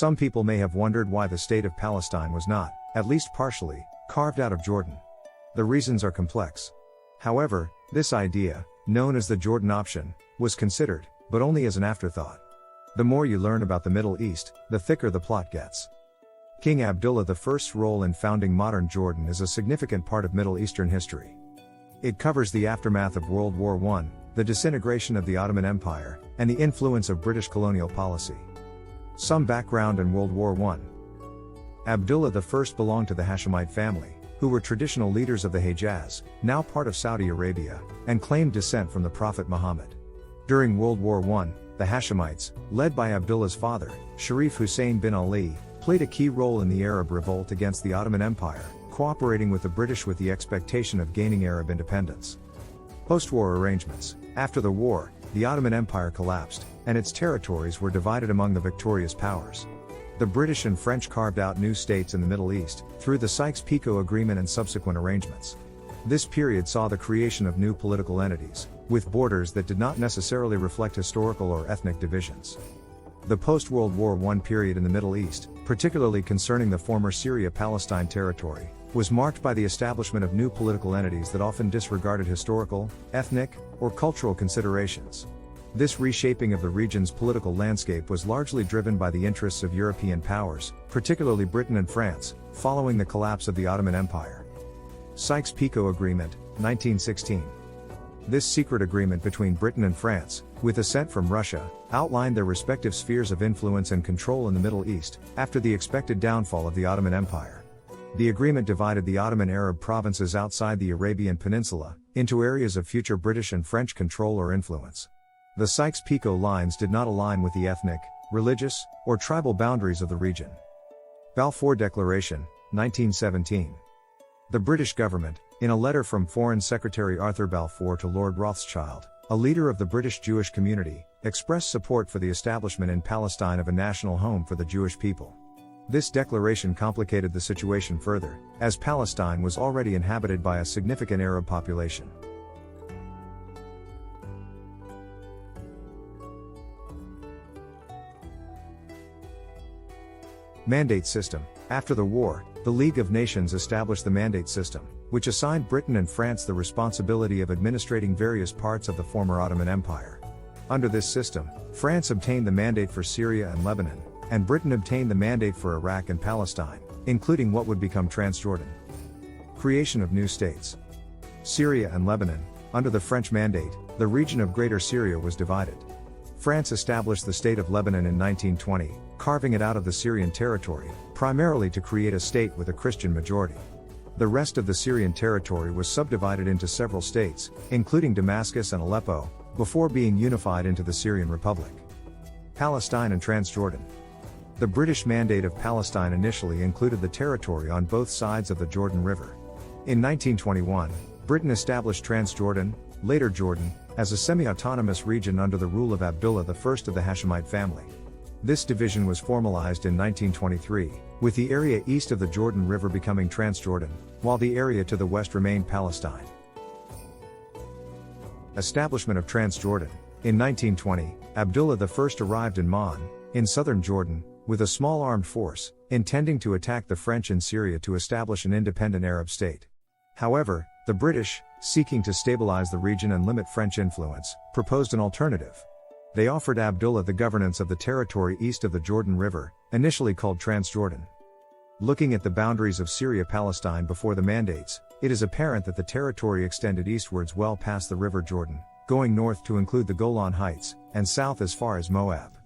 Some people may have wondered why the state of Palestine was not, at least partially, carved out of Jordan. The reasons are complex. However, this idea, known as the Jordan option, was considered, but only as an afterthought. The more you learn about the Middle East, the thicker the plot gets. King Abdullah-the-first's role in founding modern Jordan is a significant part of Middle Eastern history. It covers the aftermath of World War I, the disintegration of the Ottoman Empire, and the influence of British colonial policy. Some background in World War I. Abdullah-the-first belonged to the Hashemite family, who were traditional leaders of the Hejaz, now part of Saudi Arabia, and claimed descent from the Prophet Muhammad. During World War I, the Hashemites, led by Abdullah's father, Sharif Hussein bin Ali, played a key role in the Arab Revolt against the Ottoman Empire, cooperating with the British with the expectation of gaining Arab independence. Post-war arrangements. After the war, the Ottoman Empire collapsed, and its territories were divided among the victorious powers. The British and French carved out new states in the Middle East, through the Sykes-Picot Agreement and subsequent arrangements. This period saw the creation of new political entities, with borders that did not necessarily reflect historical or ethnic divisions. The post-World War I period in the Middle East, particularly concerning the former Syria-Palestine territory, was marked by the establishment of new political entities that often disregarded historical, ethnic, or cultural considerations. This reshaping of the region's political landscape was largely driven by the interests of European powers, particularly Britain and France, following the collapse of the Ottoman Empire. Sykes-Picot Agreement, 1916. This secret agreement between Britain and France, with assent from Russia, outlined their respective spheres of influence and control in the Middle East, after the expected downfall of the Ottoman Empire. The agreement divided the Ottoman Arab provinces outside the Arabian Peninsula, into areas of future British and French control or influence. The Sykes-Picot lines did not align with the ethnic, religious, or tribal boundaries of the region. Balfour Declaration, 1917. The British government, in a letter from Foreign Secretary Arthur Balfour to Lord Rothschild, a leader of the British Jewish community, expressed support for the establishment in Palestine of a national home for the Jewish people. This declaration complicated the situation further, as Palestine was already inhabited by a significant Arab population. Mandate system. After the war, the League of Nations established the mandate system, which assigned Britain and France the responsibility of administrating various parts of the former Ottoman Empire. Under this system, France obtained the mandate for Syria and Lebanon, and Britain obtained the mandate for Iraq and Palestine, including what would become Transjordan. Creation of new states. Syria and Lebanon. Under the French mandate, the region of Greater Syria was divided. France established the state of Lebanon in 1920, carving it out of the Syrian territory, primarily to create a state with a Christian majority. The rest of the Syrian territory was subdivided into several states, including Damascus and Aleppo, before being unified into the Syrian Republic. Palestine and Transjordan. The British Mandate of Palestine initially included the territory on both sides of the Jordan River. In 1921, Britain established Transjordan, later Jordan, as a semi-autonomous region under the rule of Abdullah-the-first of the Hashemite family. This division was formalized in 1923, with the area east of the Jordan River becoming Transjordan, while the area to the west remained Palestine. Establishment of Transjordan. In 1920, Abdullah-the-first arrived in Man, in southern Jordan, with a small armed force, intending to attack the French in Syria to establish an independent Arab state. However, the British, seeking to stabilize the region and limit French influence, proposed an alternative. They offered Abdullah the governance of the territory east of the Jordan River, initially called Transjordan. Looking at the boundaries of Syria-Palestine before the mandates, it is apparent that the territory extended eastwards well past the River Jordan, going north to include the Golan Heights, and south as far as Moab.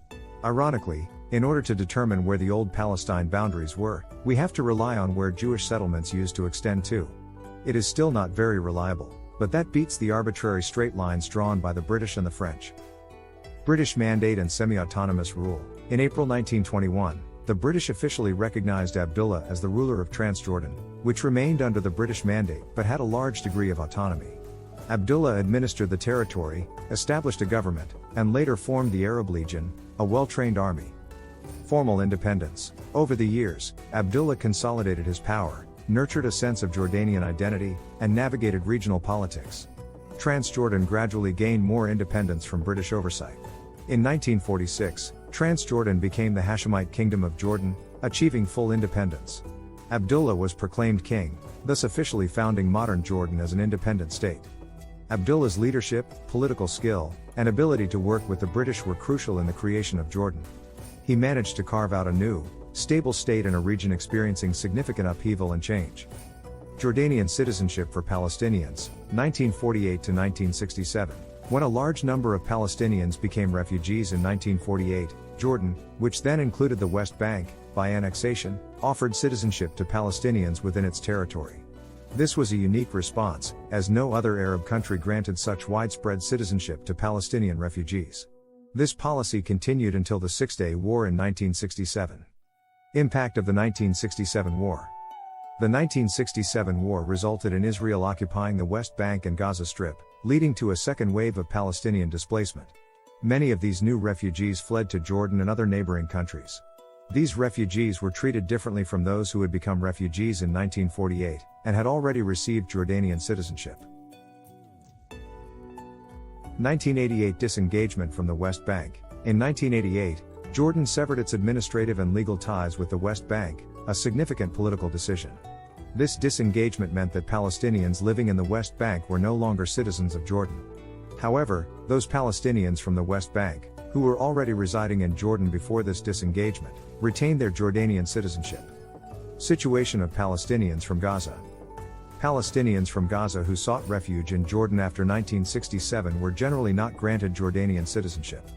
Ironically, in order to determine where the old Palestine boundaries were, we have to rely on where Jewish settlements used to extend to. It is still not very reliable, but that beats the arbitrary straight lines drawn by the British and the French. British Mandate and Semi-Autonomous Rule. In April 1921, the British officially recognized Abdullah as the ruler of Transjordan, which remained under the British Mandate but had a large degree of autonomy. Abdullah administered the territory, established a government, and later formed the Arab Legion, a well-trained army. Formal independence. Over the years, Abdullah consolidated his power, nurtured a sense of Jordanian identity, and navigated regional politics. Transjordan gradually gained more independence from British oversight. In 1946, Transjordan became the Hashemite kingdom of Jordan, achieving full independence. Abdullah was proclaimed king, thus officially founding modern Jordan as an independent state. Abdullah's leadership, political skill, and ability to work with the British were crucial in the creation of Jordan. He managed to carve out a new, stable state in a region experiencing significant upheaval and change. Jordanian citizenship for Palestinians, 1948 to 1967. When a large number of Palestinians became refugees in 1948, Jordan, which then included the West Bank, by annexation, offered citizenship to Palestinians within its territory. This was a unique response, as no other Arab country granted such widespread citizenship to Palestinian refugees. This policy continued until the Six-Day War in 1967. Impact of the 1967 War. The 1967 war resulted in Israel occupying the West Bank and Gaza Strip, leading to a second wave of Palestinian displacement. Many of these new refugees fled to Jordan and other neighboring countries. These refugees were treated differently from those who had become refugees in 1948, and had already received Jordanian citizenship. 1988 Disengagement from the West Bank. In 1988, Jordan severed its administrative and legal ties with the West Bank, a significant political decision. This disengagement meant that Palestinians living in the West Bank were no longer citizens of Jordan. However, those Palestinians from the West Bank, who were already residing in Jordan before this disengagement, retained their Jordanian citizenship. Situation of Palestinians from Gaza. Palestinians from Gaza who sought refuge in Jordan after 1967 were generally not granted Jordanian citizenship.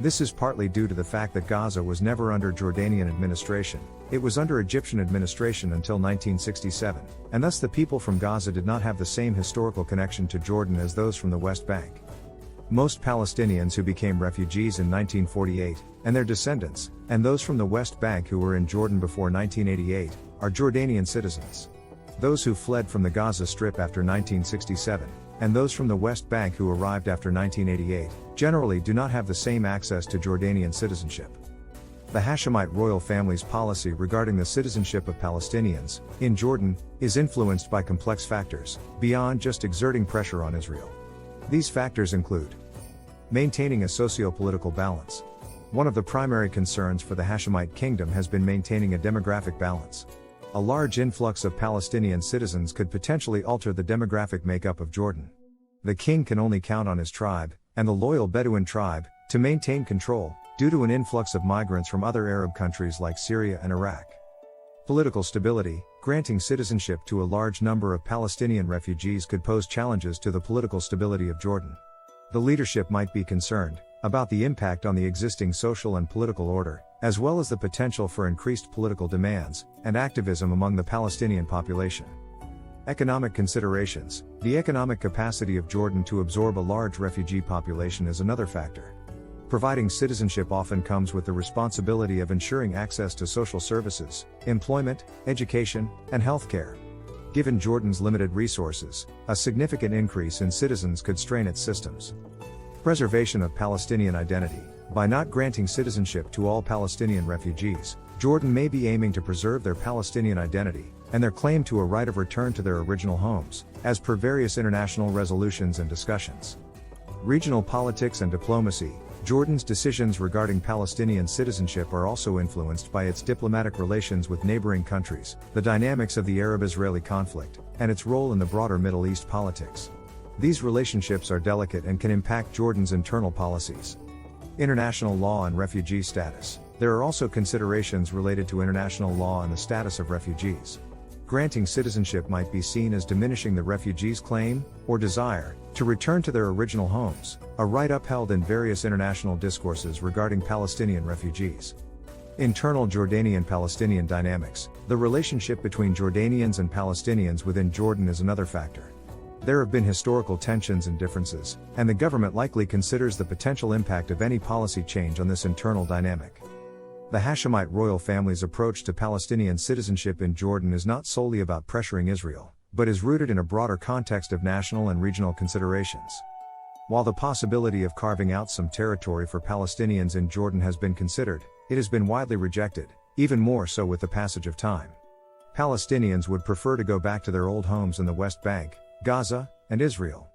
This is partly due to the fact that Gaza was never under Jordanian administration, it was under Egyptian administration until 1967, and thus the people from Gaza did not have the same historical connection to Jordan as those from the West Bank. Most Palestinians who became refugees in 1948, and their descendants, and those from the West Bank who were in Jordan before 1988, are Jordanian citizens. Those who fled from the Gaza Strip after 1967, and those from the West Bank who arrived after 1988, generally do not have the same access to Jordanian citizenship. The Hashemite royal family's policy regarding the citizenship of Palestinians, in Jordan, is influenced by complex factors, beyond just exerting pressure on Israel. These factors include maintaining a socio-political balance. One of the primary concerns for the Hashemite kingdom has been maintaining a demographic balance. A large influx of Palestinian citizens could potentially alter the demographic makeup of Jordan. The king can only count on his tribe, and the loyal Bedouin tribe, to maintain control, due to an influx of migrants from other Arab countries like Syria and Iraq. Political stability. Granting citizenship to a large number of Palestinian refugees could pose challenges to the political stability of Jordan. The leadership might be concerned about the impact on the existing social and political order, as well as the potential for increased political demands and activism among the Palestinian population. Economic considerations. The economic capacity of Jordan to absorb a large refugee population is another factor. Providing citizenship often comes with the responsibility of ensuring access to social services, employment, education, and healthcare. Given Jordan's limited resources, a significant increase in citizens could strain its systems. Preservation of Palestinian identity. By not granting citizenship to all Palestinian refugees, Jordan may be aiming to preserve their Palestinian identity, and their claim to a right of return to their original homes, as per various international resolutions and discussions. Regional politics and diplomacy. Jordan's decisions regarding Palestinian citizenship are also influenced by its diplomatic relations with neighboring countries, the dynamics of the Arab-Israeli conflict, and its role in the broader Middle East politics. These relationships are delicate and can impact Jordan's internal policies. International law and refugee status. There are also considerations related to international law and the status of refugees. Granting citizenship might be seen as diminishing the refugees' claim, or desire, to return to their original homes, a right upheld in various international discourses regarding Palestinian refugees. Internal Jordanian-Palestinian dynamics. The relationship between Jordanians and Palestinians within Jordan is another factor. There have been historical tensions and differences, and the government likely considers the potential impact of any policy change on this internal dynamic. The Hashemite royal family's approach to Palestinian citizenship in Jordan is not solely about pressuring Israel, but is rooted in a broader context of national and regional considerations. While the possibility of carving out some territory for Palestinians in Jordan has been considered, it has been widely rejected, even more so with the passage of time. Palestinians would prefer to go back to their old homes in the West Bank, Gaza, and Israel.